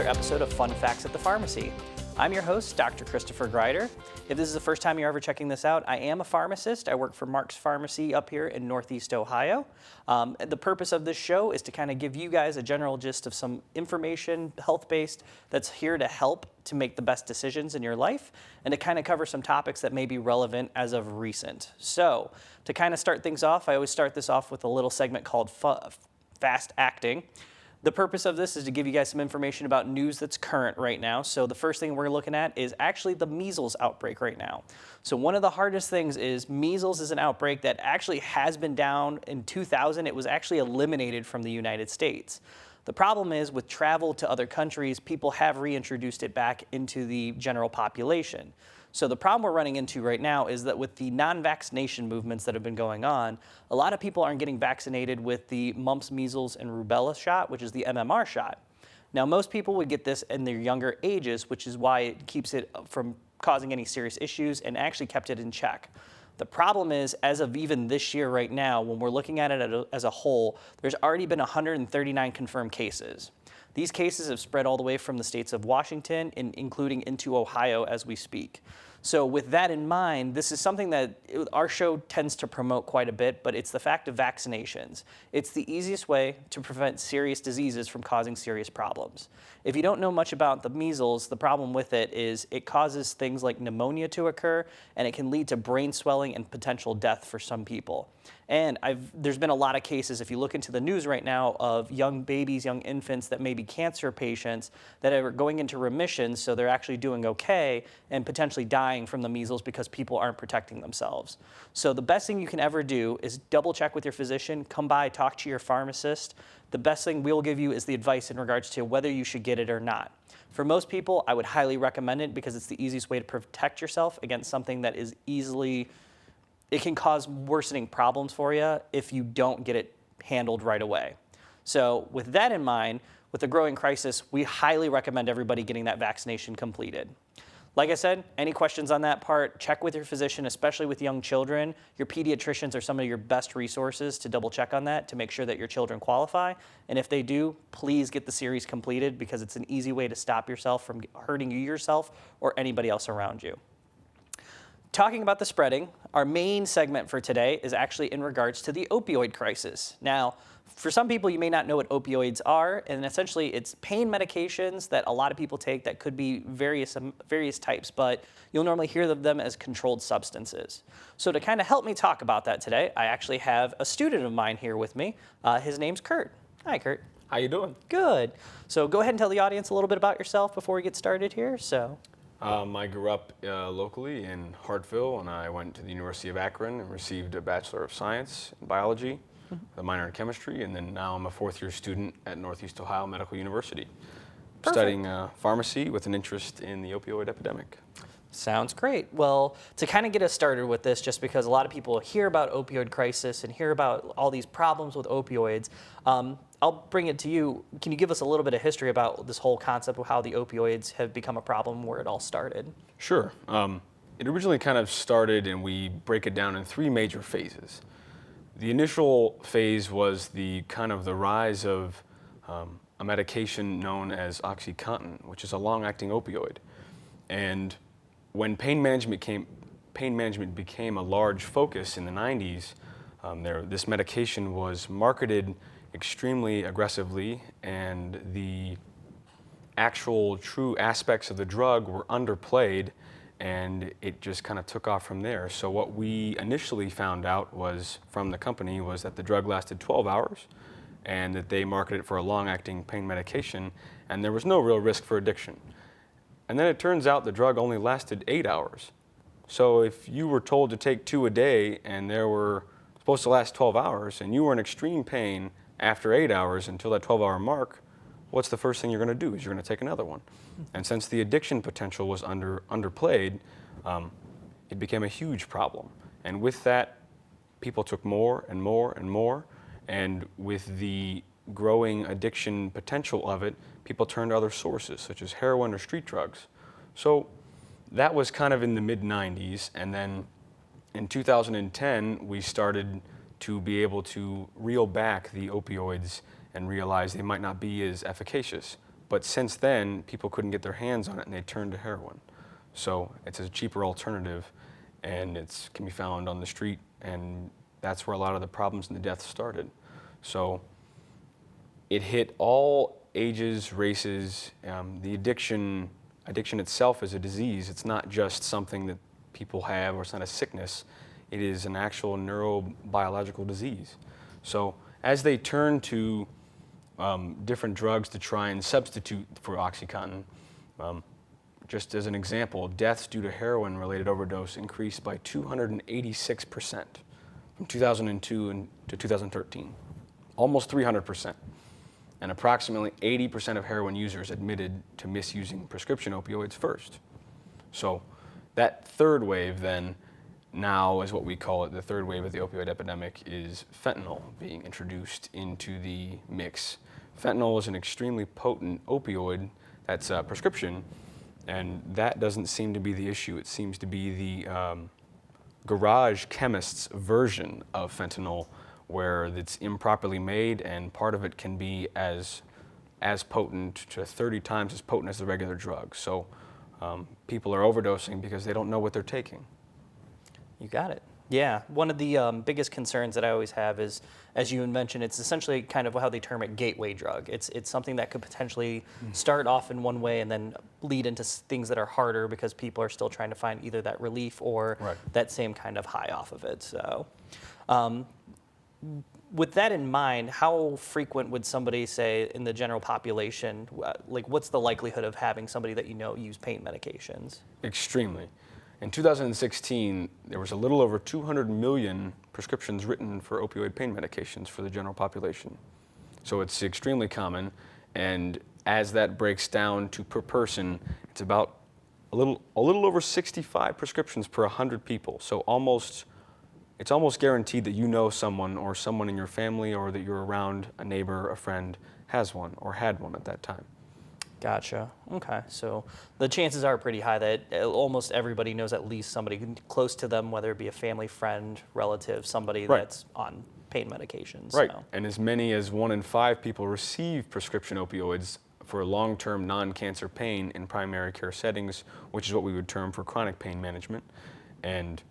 another episode of Fun Facts at the Pharmacy. I'm your host, Dr. Christopher Greider. If this is the first time you're ever checking this out, I am a pharmacist. I work for Mark's Pharmacy up here in Northeast Ohio. The purpose of this show is to kind of give you guys a general gist of some information, health-based, that's here to help to make the best decisions in your life and to kind of cover some topics that may be relevant as of recent. So to kind of start things off, I always start this off with a little segment called Fast Acting. The purpose of this is to give you guys some information about news that's current right now. So the first thing we're looking at is actually the measles outbreak right now. So one of the hardest things is measles is an outbreak that actually has been down in 2000. It was actually eliminated from the United States. The problem is with travel to other countries, people have reintroduced it back into the general population. So the problem we're running into right now is that with the non-vaccination movements that have been going on, a lot of people aren't getting vaccinated with the mumps, measles, and rubella shot, which is the MMR shot. Now, most people would get this in their younger ages, which is why it keeps it from causing any serious issues and actually kept it in check. The problem is, as of even this year right now, when we're looking at it as a whole, there's already been 139 confirmed cases. These cases have spread all the way from the states of Washington, including into Ohio as we speak. So with that in mind, this is something that our show tends to promote quite a bit, but it's the fact of vaccinations. It's the easiest way to prevent serious diseases from causing serious problems. If you don't know much about the measles, the problem with it is it causes things like pneumonia to occur, and it can lead to brain swelling and potential death for some people. And there's been a lot of cases, if you look into the news right now, of young babies, young infants that may be cancer patients that are going into remission, so they're actually doing okay, and potentially dying from the measles because people aren't protecting themselves. So the best thing you can ever do is double check with your physician, come by, talk to your pharmacist. The best thing we'll give you is the advice in regards to whether you should get it or not. For most people, I would highly recommend it because it's the easiest way to protect yourself against something that is it can cause worsening problems for you if you don't get it handled right away. So with that in mind, with the growing crisis, we highly recommend everybody getting that vaccination completed. Like I said, any questions on that part, check with your physician, especially with young children. Your pediatricians are some of your best resources to double check on that to make sure that your children qualify. And if they do, please get the series completed because it's an easy way to stop yourself from hurting you yourself or anybody else around you. Talking about the spreading, our main segment for today is actually in regards to the opioid crisis. Now, for some people, you may not know what opioids are, and essentially it's pain medications that a lot of people take that could be various types, but you'll normally hear of them as controlled substances. So to kind of help me talk about that today, I actually have a student of mine here with me. His name's Kurt. Hi, Kurt. How you doing? Good. So go ahead and tell the audience a little bit about yourself before we get started here. I grew up locally in Hartville, and I went to the University of Akron and received a Bachelor of Science in Biology, a minor in Chemistry, and then now I'm a fourth-year student at Northeast Ohio Medical University, studying pharmacy with an interest in the opioid epidemic. Sounds great. Well, to kind of get us started with this, just because a lot of people hear about opioid crisis and hear about all these problems with opioids, I'll bring it to you. Can you give us a little bit of history about this whole concept of how the opioids have become a problem, where it all started? Sure. It originally kind of started, and we break it down in three major phases. The initial phase was the rise of a medication known as OxyContin, which is a long-acting opioid. And when pain management became a large focus in the 90s, this medication was marketed extremely aggressively, and the actual true aspects of the drug were underplayed, and it just kind of took off from there. So what we initially found out from the company was that the drug lasted 12 hours and that they marketed it for a long-acting pain medication, and there was no real risk for addiction. And then it turns out the drug only lasted 8 hours. So if you were told to take 2 a day and they were supposed to last 12 hours and you were in extreme pain after 8 hours until that 12-hour mark, what's the first thing you're going to do? Is you're going to take another one. And since the addiction potential was underplayed, it became a huge problem. And with that, people took more and more and more. And with the growing addiction potential of it, people turned to other sources, such as heroin or street drugs. So that was kind of in the mid-90s. And then in 2010, we started to be able to reel back the opioids and realize they might not be as efficacious. But since then, people couldn't get their hands on it and they turned to heroin. So it's a cheaper alternative, and it can be found on the street, and that's where a lot of the problems and the deaths started. So it hit all ages, races. The addiction itself is a disease. It's not just something that people have, or it's not a sickness. It is an actual neurobiological disease. So as they turn to different drugs to try and substitute for OxyContin, just as an example, deaths due to heroin-related overdose increased by 286% from 2002 to 2013, almost 300%. And approximately 80% of heroin users admitted to misusing prescription opioids first. So that third wave then, now is what we call it, the third wave of the opioid epidemic, is fentanyl being introduced into the mix. Fentanyl is an extremely potent opioid that's a prescription, and that doesn't seem to be the issue. It seems to be the garage chemist's version of fentanyl, where it's improperly made, and part of it can be as potent, to 30 times as potent as the regular drug. So people are overdosing because they don't know what they're taking. You got it. Yeah, one of the biggest concerns that I always have is, as you mentioned, it's essentially kind of how they term it, gateway drug. It's something that could potentially start off in one way and then lead into things that are harder because people are still trying to find either that relief or that same kind of high off of it. So with that in mind, how frequent would somebody say in the general population, like what's the likelihood of having somebody that you know use pain medications? Extremely. In 2016, there was a little over 200 million prescriptions written for opioid pain medications for the general population. So it's extremely common, and as that breaks down to per person, it's about a little over 65 prescriptions per 100 people. So it's almost guaranteed that you know someone, or someone in your family, or that you're around, a neighbor, a friend, has one or had one at that time. Gotcha. Okay. So the chances are pretty high that almost everybody knows at least somebody close to them, whether it be a family, friend, relative, somebody that's on pain medications. Right. So. And as many as 1 in 5 people receive prescription opioids for long-term non-cancer pain in primary care settings, which is what we would term for chronic pain management. And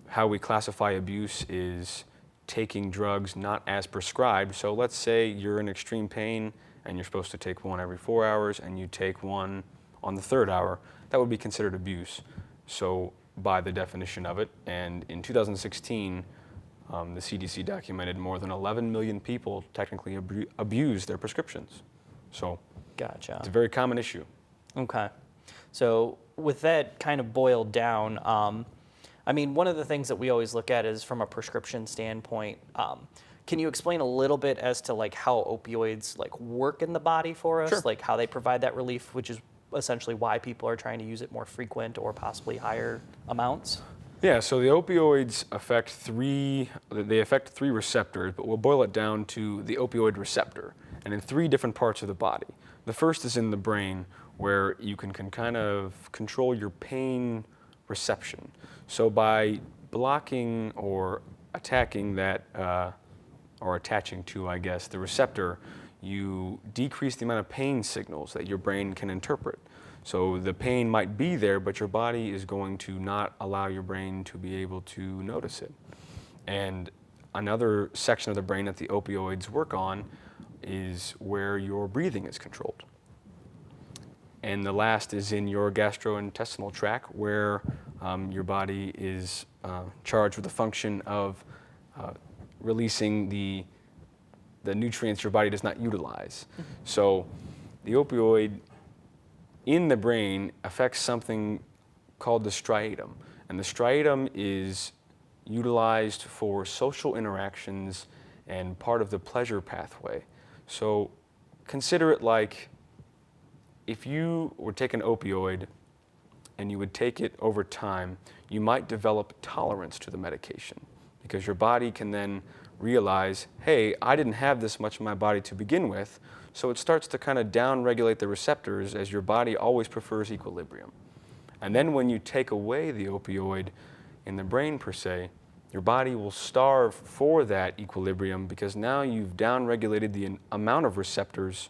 how we classify abuse is taking drugs not as prescribed. So let's say you're in extreme pain and you're supposed to take one every 4 hours, and you take one on the 3rd hour. That would be considered abuse. So by the definition of it, and in 2016, the CDC documented more than 11 million people technically abuse their prescriptions. So gotcha. It's a very common issue. Okay. So with that kind of boiled down, I mean, one of the things that we always look at is from a prescription standpoint. Can you explain a little bit as to like how opioids like work in the body for us, like how they provide that relief, which is essentially why people are trying to use it more frequent or possibly higher amounts? Yeah, so the opioids affect three receptors, but we'll boil it down to the opioid receptor, and in 3 different parts of the body. The first is in the brain, where you can kind of control your pain reception. So by blocking or attacking that, or attaching to, I guess, the receptor, you decrease the amount of pain signals that your brain can interpret. So the pain might be there, but your body is going to not allow your brain to be able to notice it. And another section of the brain that the opioids work on is where your breathing is controlled. And the last is in your gastrointestinal tract, where your body is charged with the function of releasing the nutrients your body does not utilize. So the opioid in the brain affects something called the striatum. And the striatum is utilized for social interactions and part of the pleasure pathway. So consider it like if you would take an opioid and you would take it over time, you might develop tolerance to the medication, because your body can then realize, hey, I didn't have this much in my body to begin with, so it starts to kind of down-regulate the receptors, as your body always prefers equilibrium. And then when you take away the opioid in the brain per se, your body will starve for that equilibrium, because now you've down-regulated the amount of receptors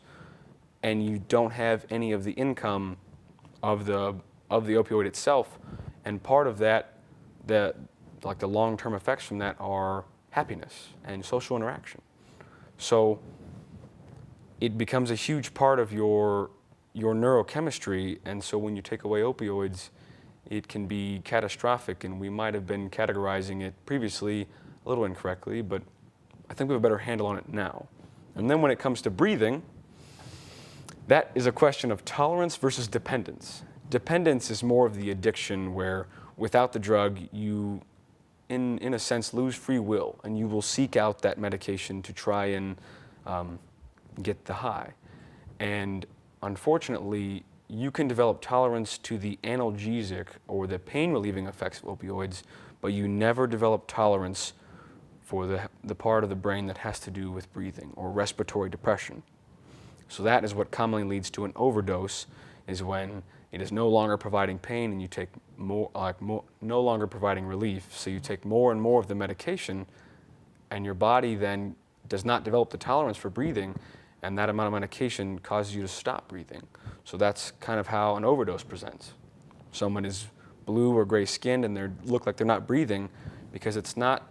and you don't have any of the income of the opioid itself, and part of that, the long-term effects from that are happiness and social interaction. So it becomes a huge part of your neurochemistry, and so when you take away opioids, it can be catastrophic, and we might have been categorizing it previously a little incorrectly, but I think we have a better handle on it now. And then when it comes to breathing, that is a question of tolerance versus dependence. Dependence is more of the addiction where without the drug, you, in a sense, lose free will, and you will seek out that medication to try and get the high. And unfortunately, you can develop tolerance to the analgesic or the pain-relieving effects of opioids, but you never develop tolerance for the part of the brain that has to do with breathing or respiratory depression. So that is what commonly leads to an overdose, is when it is no longer providing pain and you take no longer providing relief. So you take more and more of the medication, and your body then does not develop the tolerance for breathing, and that amount of medication causes you to stop breathing. So that's kind of how an overdose presents. Someone is blue or gray skinned and they look like they're not breathing because it's not,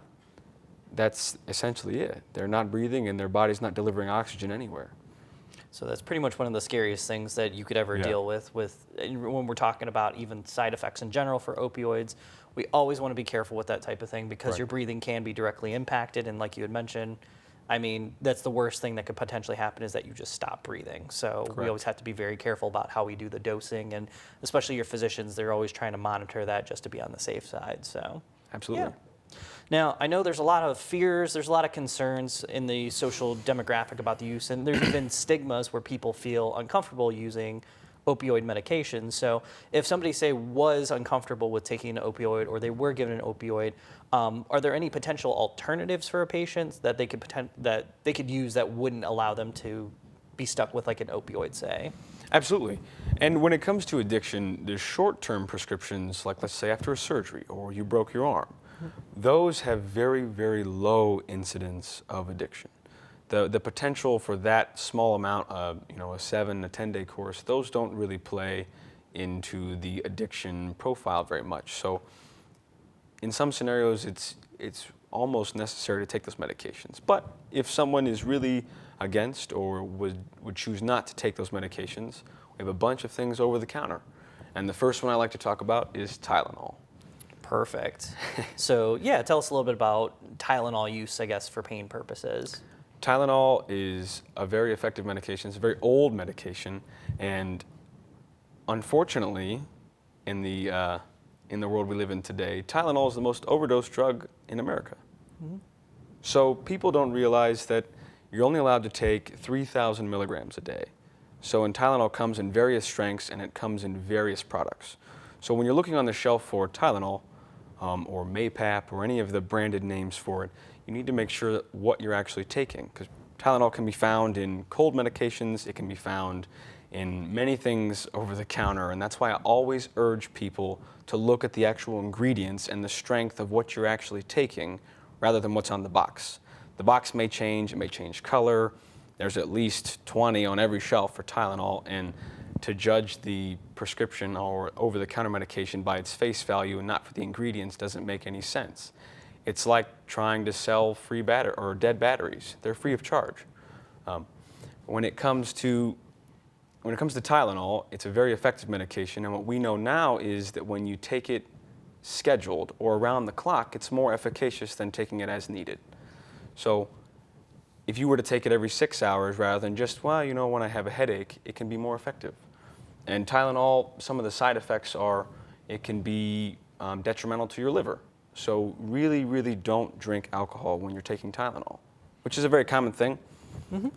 that's essentially it. They're not breathing and their body's not delivering oxygen anywhere. So that's pretty much one of the scariest things that you could ever deal with when we're talking about even side effects in general for opioids. We always want to be careful with that type of thing because your breathing can be directly impacted. And like you had mentioned, I mean, that's the worst thing that could potentially happen, is that you just stop breathing. So we always have to be very careful about how we do the dosing, and especially your physicians, they're always trying to monitor that just to be on the safe side. So absolutely. Yeah. Now, I know there's a lot of fears, there's a lot of concerns in the social demographic about the use, and there's even stigmas where people feel uncomfortable using opioid medications. So if somebody, say, was uncomfortable with taking an opioid, or they were given an opioid, are there any potential alternatives for a patient that they could use that wouldn't allow them to be stuck with like an opioid, say? Absolutely. And when it comes to addiction, there's short-term prescriptions, like let's say after a surgery or you broke your arm. Those have very, very low incidence of addiction. The potential for that small amount of, a 7 to 10 day course, those don't really play into the addiction profile very much. So in some scenarios, it's almost necessary to take those medications. But if someone is really against or would choose not to take those medications, we have a bunch of things over the counter. And the first one I like to talk about is Tylenol. Perfect. So yeah, tell us a little bit about Tylenol use, I guess, for pain purposes. Tylenol is a very effective medication. It's a very old medication, and unfortunately, in the world we live in today, Tylenol is the most overdosed drug in America. So people don't realize that you're only allowed to take 3,000 milligrams a day. So, and Tylenol comes in various strengths, and it comes in various products. So when you're looking on the shelf for Tylenol, or Maypap, or any of the branded names for it, you need to make sure what you're actually taking, because Tylenol can be found in cold medications, it can be found in many things over the counter, and that's why I always urge people to look at the actual ingredients and the strength of what you're actually taking rather than what's on the box. The box may change, it may change color. There's at least 20 on every shelf for Tylenol, and to judge the prescription or over-the-counter medication by its face value and not for the ingredients doesn't make any sense. It's like trying to sell free or dead batteries. They're free of charge. When it comes to Tylenol, it's a very effective medication, and what we know now is that when you take it scheduled or around the clock, it's more efficacious than taking it as needed. So if you were to take it every 6 hours rather than just, when I have a headache, it can be more effective. And Tylenol, some of the side effects are it can be detrimental to your liver. So really, really don't drink alcohol when you're taking Tylenol, which is a very common thing.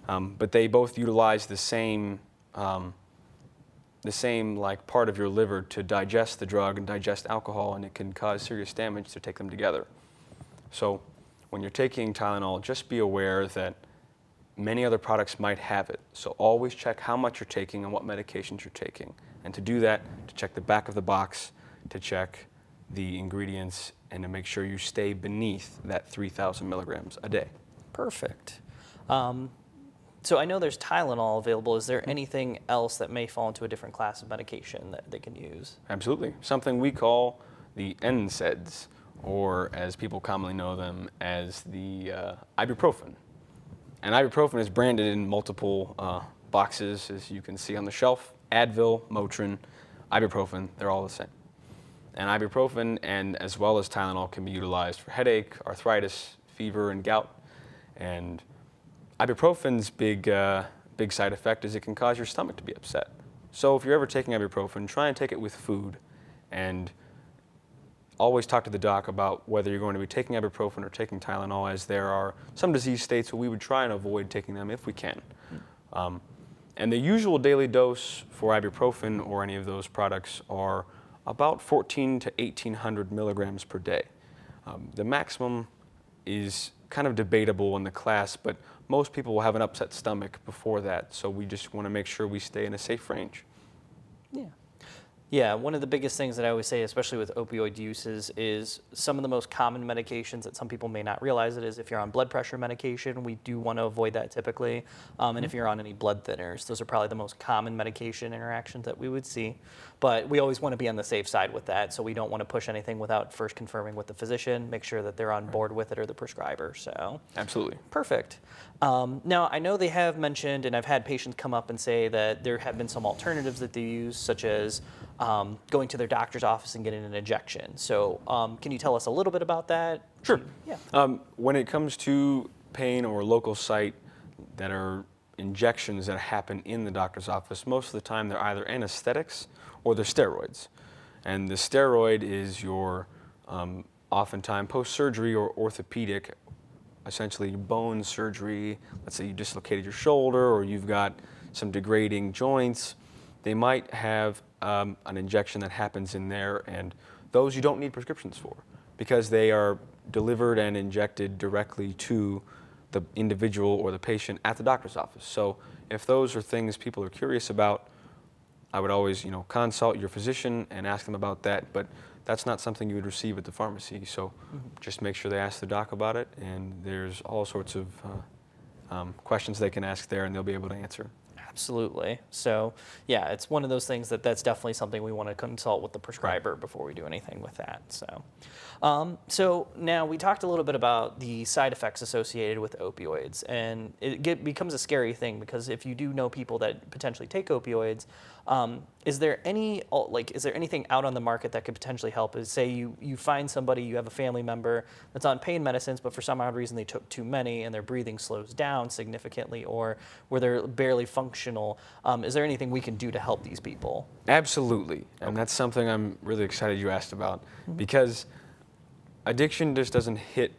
But they both utilize the same like part of your liver to digest the drug and digest alcohol, and it can cause serious damage to take them together. So when you're taking Tylenol, just be aware that many other products might have it. So always check how much you're taking and what medications you're taking. And to do that, to check the back of the box, to check the ingredients, and to make sure you stay beneath that 3,000 milligrams a day. Perfect. So I know there's Tylenol available. Is there anything else that may fall into a different class of medication that they can use? Absolutely. Something we call the NSAIDs, or as people commonly know them as the ibuprofen. And ibuprofen is branded in multiple boxes, as you can see on the shelf. Advil, Motrin, ibuprofen, they're all the same. And ibuprofen, and as well as Tylenol, can be utilized for headache, arthritis, fever, and gout. And ibuprofen's big side effect is it can cause your stomach to be upset. So if you're ever taking ibuprofen, try and take it with food, and always talk to the doc about whether you're going to be taking ibuprofen or taking Tylenol, as there are some disease states where we would try and avoid taking them if we can. And the usual daily dose for ibuprofen or any of those products are about 14 to 1,800 milligrams per day. The maximum is kind of debatable in the class, but most people will have an upset stomach before that, so we just want to make sure we stay in a safe range. Yeah. Yeah, one of the biggest things that I always say, especially with opioid uses, is some of the most common medications that some people may not realize it is if you're on blood pressure medication, we do want to avoid that typically. And if you're on any blood thinners, those are probably the most common medication interactions that we would see. But we always want to be on the safe side with that, so we don't want to push anything without first confirming with the physician, make sure that they're on board with it, or the prescriber. So Absolutely. perfect. Now, I know they have mentioned, and I've had patients come up and say that there have been some alternatives that they use, such as going to their doctor's office and getting an injection. So can you tell us a little bit about that? Sure. Yeah. When it comes to pain or local site that are injections that happen in the doctor's office, most of the time they're either anesthetics or they're steroids. And the steroid is your oftentimes post-surgery or orthopedic, essentially bone surgery. Let's say you dislocated your shoulder or you've got some degrading joints. They might have an injection that happens in there, and those you don't need prescriptions for because they are delivered and injected directly to the individual or the patient at the doctor's office. So if those are things people are curious about, I would always, consult your physician and ask them about that, but that's not something you would receive at the pharmacy. So just make sure they ask the doc about it, and there's all sorts of questions they can ask there, and they'll be able to answer. Absolutely. So yeah, it's one of those things that's definitely something we want to consult with the prescriber before we do anything with that. So now we talked a little bit about the side effects associated with opioids, and it becomes a scary thing because if you do know people that potentially take opioids, is there anything out on the market that could potentially help? Is say you find somebody, you have a family member that's on pain medicines, but for some odd reason they took too many and their breathing slows down significantly, or where they're barely functional. Is there anything we can do to help these people? Absolutely, and that's something I'm really excited you asked about, because addiction just doesn't hit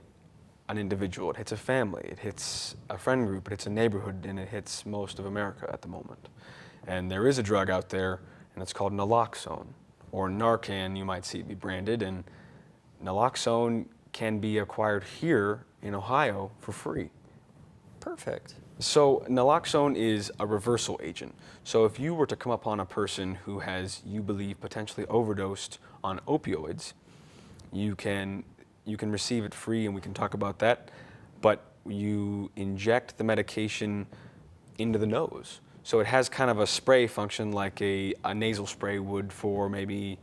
an individual. It hits a family, it hits a friend group, it hits a neighborhood, and it hits most of America at the moment. And there is a drug out there, and it's called naloxone, or Narcan, you might see it be branded, and naloxone can be acquired here in Ohio for free. Perfect. So naloxone is a reversal agent. So if you were to come upon a person who has, you believe, potentially overdosed on opioids, you can receive it free, and we can talk about that, but you inject the medication into the nose. So it has kind of a spray function like a nasal spray would for maybe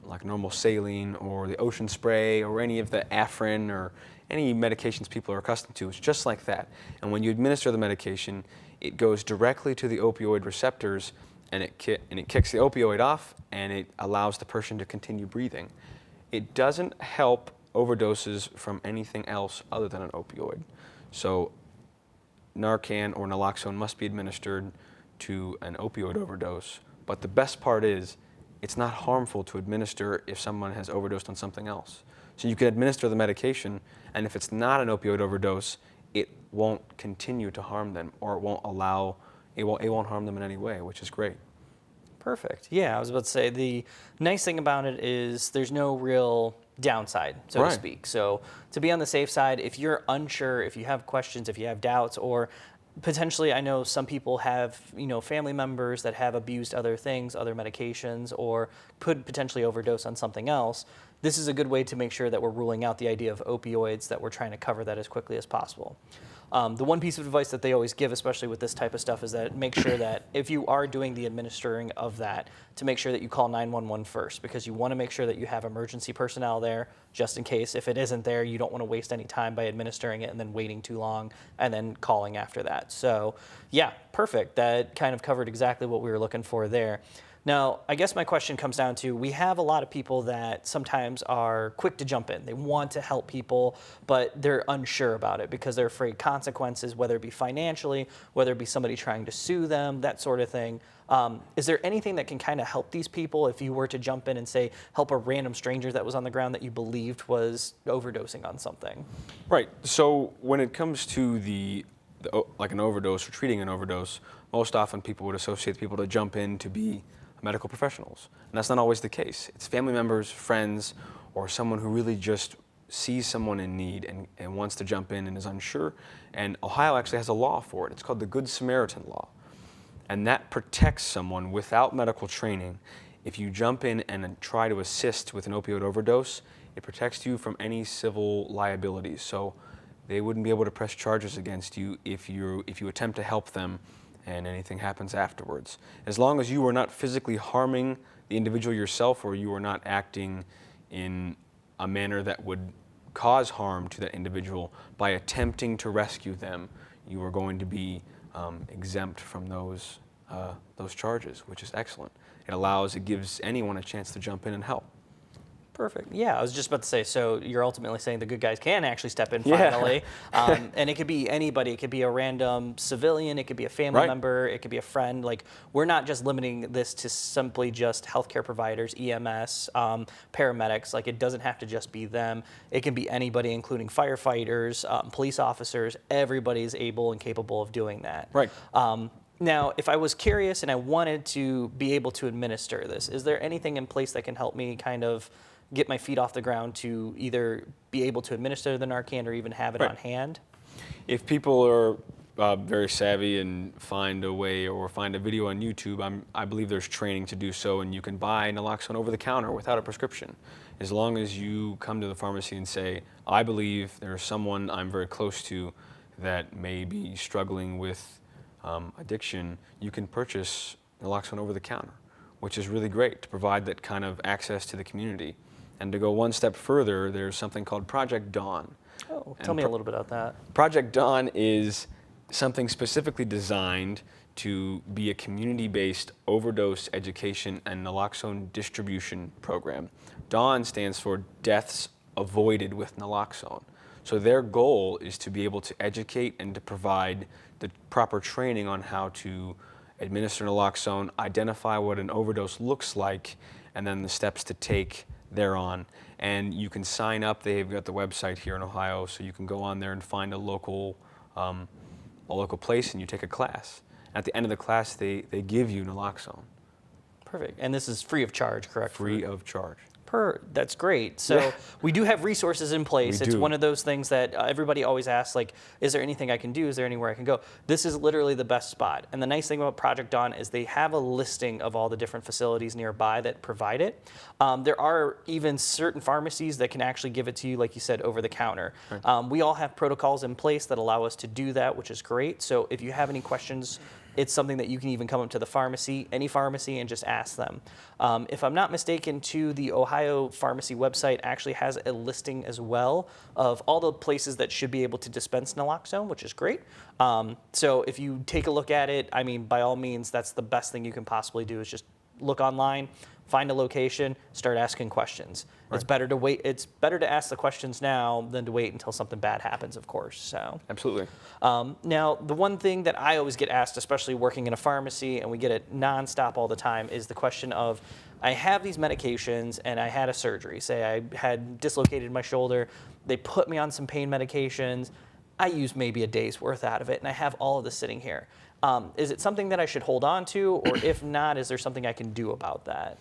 like normal saline or the ocean spray or any of the Afrin or any medications people are accustomed to. It's just like that. And when you administer the medication, it goes directly to the opioid receptors, and it kicks the opioid off, and it allows the person to continue breathing. It doesn't help overdoses from anything else other than an opioid. So Narcan or naloxone must be administered to an opioid overdose, but the best part is it's not harmful to administer if someone has overdosed on something else. So you can administer the medication, and if it's not an opioid overdose, it won't continue to harm them, or it won't harm them in any way, which is great. Perfect. Yeah, I was about to say, the nice thing about it is there's no real downside, so to speak. So to be on the safe side, if you're unsure, if you have questions, if you have doubts, or potentially I know some people have, family members that have abused other things, other medications, or could potentially overdose on something else, this is a good way to make sure that we're ruling out the idea of opioids, that we're trying to cover that as quickly as possible. The one piece of advice that they always give, especially with this type of stuff, is that make sure that if you are doing the administering of that, to make sure that you call 911 first, because you want to make sure that you have emergency personnel there just in case. If it isn't there, you don't want to waste any time by administering it and then waiting too long and then calling after that. So yeah, perfect. That kind of covered exactly what we were looking for there. Now, I guess my question comes down to, we have a lot of people that sometimes are quick to jump in. They want to help people, but they're unsure about it because they're afraid consequences, whether it be financially, whether it be somebody trying to sue them, that sort of thing. Is there anything that can kind of help these people if you were to jump in and say, help a random stranger that was on the ground that you believed was overdosing on something? Right. So when it comes to like an overdose or treating an overdose, most often people would associate people to jump in to be medical professionals. And that's not always the case. It's family members, friends, or someone who really just sees someone in need and wants to jump in and is unsure. And Ohio actually has a law for it. It's called the Good Samaritan Law. And that protects someone without medical training. If you jump in and try to assist with an opioid overdose, it protects you from any civil liabilities. So they wouldn't be able to press charges against you if you attempt to help them and anything happens afterwards. As long as you are not physically harming the individual yourself, or you are not acting in a manner that would cause harm to that individual by attempting to rescue them, you are going to be exempt from those charges, which is excellent. It gives anyone a chance to jump in and help. Perfect. Yeah, I was just about to say, so you're ultimately saying the good guys can actually step in Yeah. finally. And it could be anybody. It could be a random civilian. It could be a family Right. member. It could be a friend. Like, we're not just limiting this to simply just healthcare providers, EMS, paramedics. Like, it doesn't have to just be them. It can be anybody, including firefighters, police officers. Everybody's able and capable of doing that. Right. Now, if I was curious and I wanted to be able to administer this, is there anything in place that can help me kind of get my feet off the ground to either be able to administer the Narcan or even have it Right. on hand? If people are very savvy and find a way or find a video on YouTube, I believe there's training to do so, and you can buy naloxone over the counter without a prescription. As long as you come to the pharmacy and say, I believe there's someone I'm very close to that may be struggling with addiction, you can purchase naloxone over the counter, which is really great to provide that kind of access to the community. And to go one step further, there's something called Project Dawn. Oh, tell me a little bit about that. Project Dawn is something specifically designed to be a community-based overdose education and naloxone distribution program. Dawn stands for Deaths Avoided with Naloxone. So their goal is to be able to educate and to provide the proper training on how to administer naloxone, identify what an overdose looks like, and then the steps to take thereon. And you can sign up. They've got the website here in Ohio, so you can go on there and find a local place, and you take a class. At the end of the class, they give you naloxone. Perfect. And this is free of charge, correct? Free of charge. That's great. So Yeah. we do have resources in place. We It's do. one of those things that everybody always asks, like, is there anything I can do? Is there anywhere I can go? This is literally the best spot. And the nice thing about Project Dawn is they have a listing of all the different facilities nearby that provide it. There are even certain pharmacies that can actually give it to you, like you said, over the counter. Right. We all have protocols in place that allow us to do that, which is great. So if you have any questions, it's something that you can even come up to the pharmacy, any pharmacy, and just ask them. If I'm not mistaken, too, the Ohio pharmacy website actually has a listing as well of all the places that should be able to dispense naloxone, which is great. So if you take a look at it, I mean, by all means, that's the best thing you can possibly do is just look online, find a location, start asking questions. Right. It's better to wait. It's better to ask the questions now than to wait until something bad happens, of course. So. Absolutely. Now, the one thing that I always get asked, especially working in a pharmacy, and we get it nonstop all the time, is the question of, I have these medications and I had a surgery. Say I had dislocated my shoulder. They put me on some pain medications. I used maybe a day's worth out of it, and I have all of this sitting here. Is it something that I should hold on to, or if not, is there something I can do about that?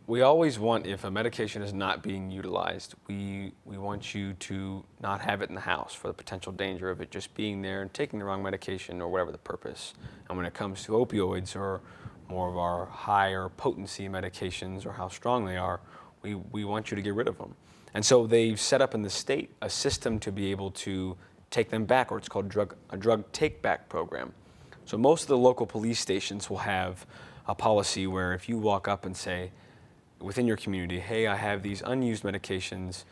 We always want, if a medication is not being utilized, we want you to not have it in the house for the potential danger of it just being there and taking the wrong medication or whatever the purpose. And when it comes to opioids or more of our higher potency medications or how strong they are, we want you to get rid of them. And so they've set up in the state a system to be able to take them back, or it's called a drug take-back program. So most of the local police stations will have a policy where if you walk up and say, within your community, hey, I have these unused medications,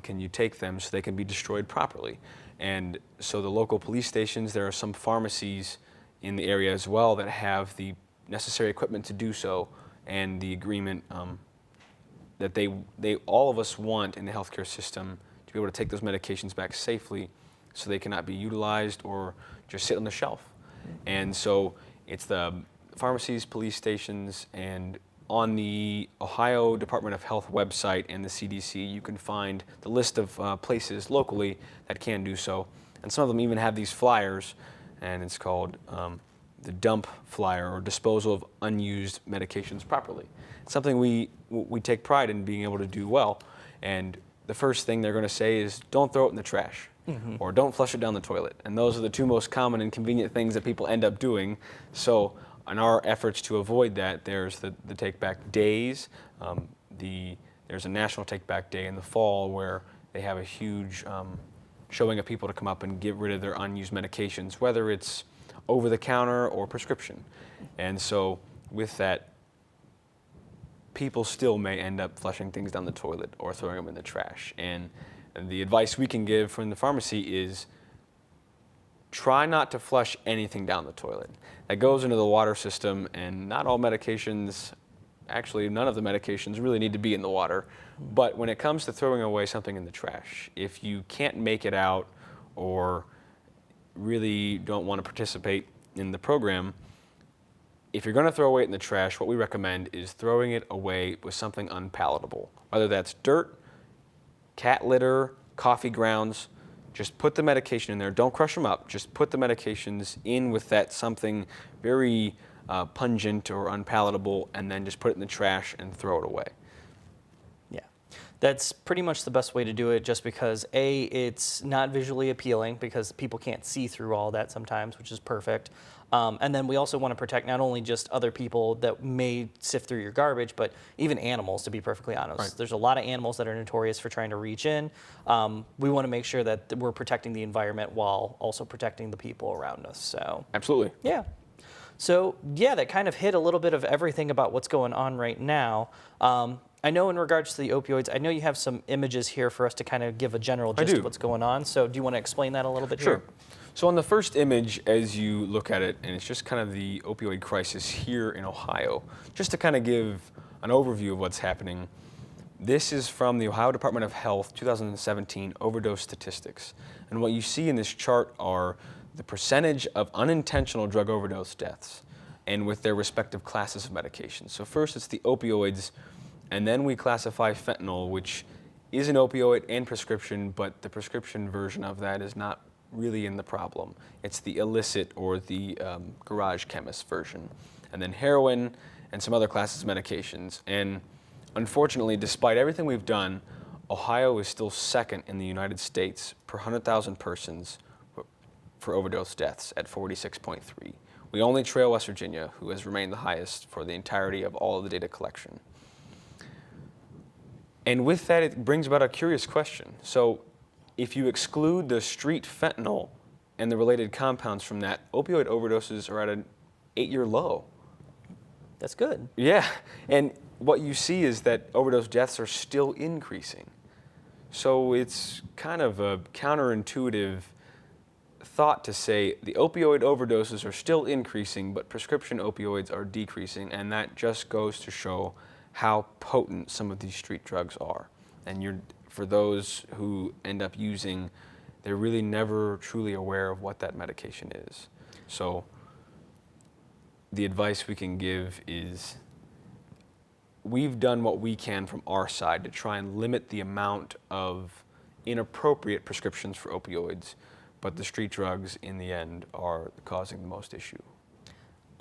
can you take them so they can be destroyed properly? And so the local police stations, there are some pharmacies in the area as well that have the necessary equipment to do so, and the agreement that they all of us want in the healthcare system to be able to take those medications back safely so they cannot be utilized or just sit on the shelf. And so it's the pharmacies, police stations, and on the Ohio Department of Health website and the CDC, you can find the list of places locally that can do so. And some of them even have these flyers, and it's called the dump flyer, or disposal of unused medications properly. It's something we take pride in being able to do well. And the first thing they're going to say is, don't throw it in the trash, or don't flush it down the toilet. And those are the two most common and convenient things that people end up doing. So in our efforts to avoid that, there's the Take Back Days. There's a National Take Back Day in the fall where they have a huge showing of people to come up and get rid of their unused medications, whether it's over the counter or prescription. And so with that, people still may end up flushing things down the toilet or throwing them in the trash. And the advice we can give from the pharmacy is, try not to flush anything down the toilet. That goes into the water system, and not all medications, actually none of the medications really need to be in the water. But when it comes to throwing away something in the trash, if you can't make it out or really don't want to participate in the program, if you're going to throw away it in the trash, what we recommend is throwing it away with something unpalatable, whether that's dirt, cat litter, coffee grounds. Just put the medication in there. Don't crush them up. Just put the medications in with that something very pungent or unpalatable, and then just put it in the trash and throw it away. Yeah, that's pretty much the best way to do it, just because A, it's not visually appealing because people can't see through all that sometimes, which is perfect. And then we also want to protect not only just other people that may sift through your garbage, but even animals, to be perfectly honest. Right. There's a lot of animals that are notorious for trying to reach in. We want to make sure that we're protecting the environment while also protecting the people around us. So Absolutely. yeah. So yeah, that kind of hit a little bit of everything about what's going on right now. I know in regards to the opioids, I know you have some images here for us to kind of give a general gist of what's going on. So do you want to explain that a little bit Sure. here? So on the first image, as you look at it, and it's just kind of the opioid crisis here in Ohio, just to kind of give an overview of what's happening, this is from the Ohio Department of Health 2017 overdose statistics. And what you see in this chart are the percentage of unintentional drug overdose deaths, and with their respective classes of medications. So first it's the opioids, and then we classify fentanyl, which is an opioid and prescription, but the prescription version of that is not really in the problem. It's the illicit or the garage chemist version. And then heroin and some other classes of medications. And unfortunately, despite everything we've done, Ohio is still second in the United States per 100,000 persons for overdose deaths at 46.3. We only trail West Virginia, who has remained the highest for the entirety of all of the data collection. And with that, it brings about a curious question. So if you exclude the street fentanyl and the related compounds from that, opioid overdoses are at an 8-year low. That's good. Yeah, and what you see is that overdose deaths are still increasing. So it's kind of a counterintuitive thought to say the opioid overdoses are still increasing, but prescription opioids are decreasing, and that just goes to show how potent some of these street drugs are. And for those who end up using, they're really never truly aware of what that medication is. So the advice we can give is, we've done what we can from our side to try and limit the amount of inappropriate prescriptions for opioids, but the street drugs in the end are causing the most issue.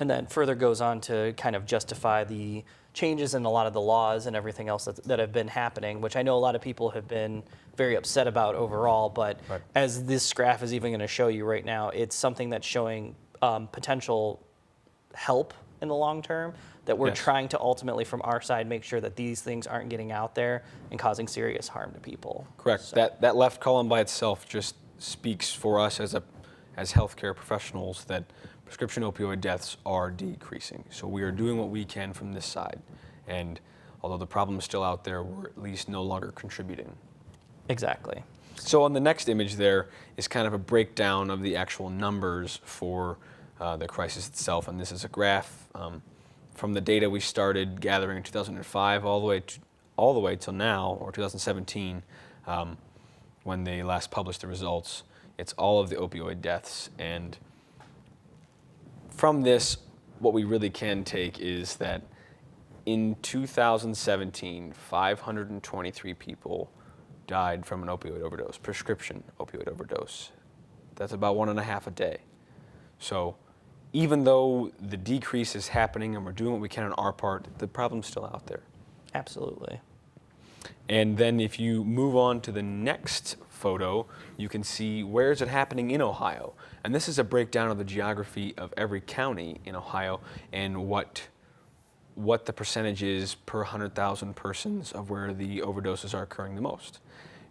And then further goes on to kind of justify the changes in a lot of the laws and everything else that have been happening, which I know a lot of people have been very upset about overall, but Right. as this graph is even going to show you right now, it's something that's showing potential help in the long term, that we're Yes. trying to ultimately from our side make sure that these things aren't getting out there and causing serious harm to people. Correct. So, That left column by itself just speaks for us as healthcare professionals that prescription opioid deaths are decreasing. So we are doing what we can from this side. And although the problem is still out there, we're at least no longer contributing. Exactly. So on the next image there is kind of a breakdown of the actual numbers for the crisis itself. And this is a graph from the data we started gathering in 2005 all the way till now, or 2017, when they last published the results. It's all of the opioid deaths. And from this, what we really can take is that in 2017, 523 people died from an opioid overdose, prescription opioid overdose. That's about 1.5 a day. So even though the decrease is happening and we're doing what we can on our part, the problem's still out there. Absolutely. And then if you move on to the next photo, you can see where is it happening in Ohio. And this is a breakdown of the geography of every county in Ohio and what the percentage is per 100,000 persons of where the overdoses are occurring the most.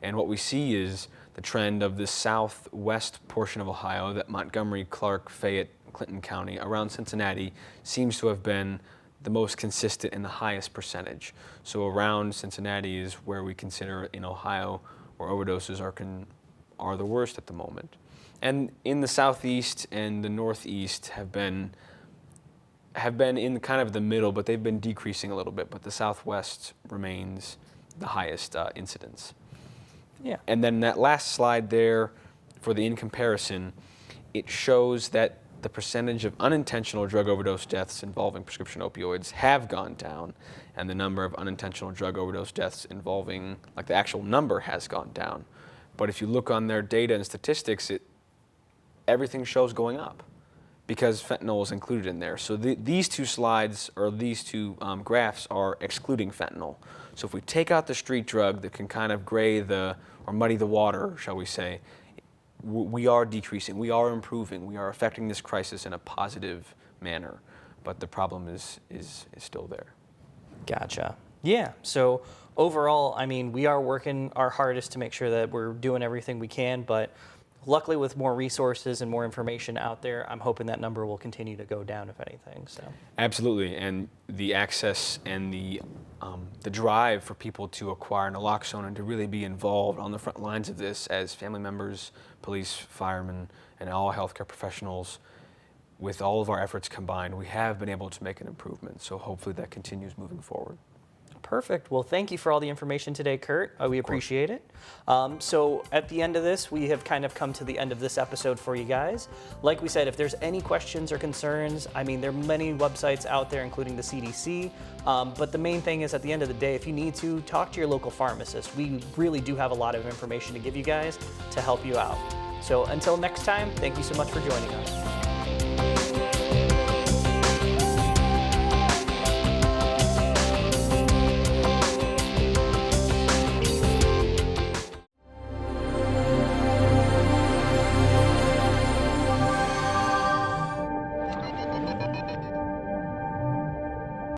And what we see is the trend of the southwest portion of Ohio, that Montgomery, Clark, Fayette, Clinton County, around Cincinnati, seems to have been the most consistent and the highest percentage. So around Cincinnati is where we consider in Ohio where overdoses are the worst at the moment. And in the southeast and the northeast have been in kind of the middle, but they've been decreasing a little bit, but the southwest remains the highest incidence. Yeah. And then that last slide there for the in comparison, it shows that the percentage of unintentional drug overdose deaths involving prescription opioids have gone down, and the number of unintentional drug overdose deaths involving, like the actual number has gone down. But if you look on their data and statistics, everything shows going up because fentanyl is included in there. So these two slides, or these two graphs, are excluding fentanyl. So if we take out the street drug that can kind of gray or muddy the water, shall we say, we are decreasing, we are improving, we are affecting this crisis in a positive manner, but the problem is still there. Gotcha. Yeah, so overall, I mean, we are working our hardest to make sure that we're doing everything we can, but luckily with more resources and more information out there, I'm hoping that number will continue to go down, if anything. So Absolutely, and the access and the drive for people to acquire naloxone and to really be involved on the front lines of this as family members, police, firemen, and all healthcare professionals, with all of our efforts combined, we have been able to make an improvement. So hopefully that continues moving forward. Perfect. Well, thank you for all the information today, Kurt. We appreciate it. So at the end of this, we have kind of come to the end of this episode for you guys. Like we said, if there's any questions or concerns, I mean, there are many websites out there, including the CDC. But the main thing is, at the end of the day, if you need to, talk to your local pharmacist. We really do have a lot of information to give you guys to help you out. So until next time, thank you so much for joining us.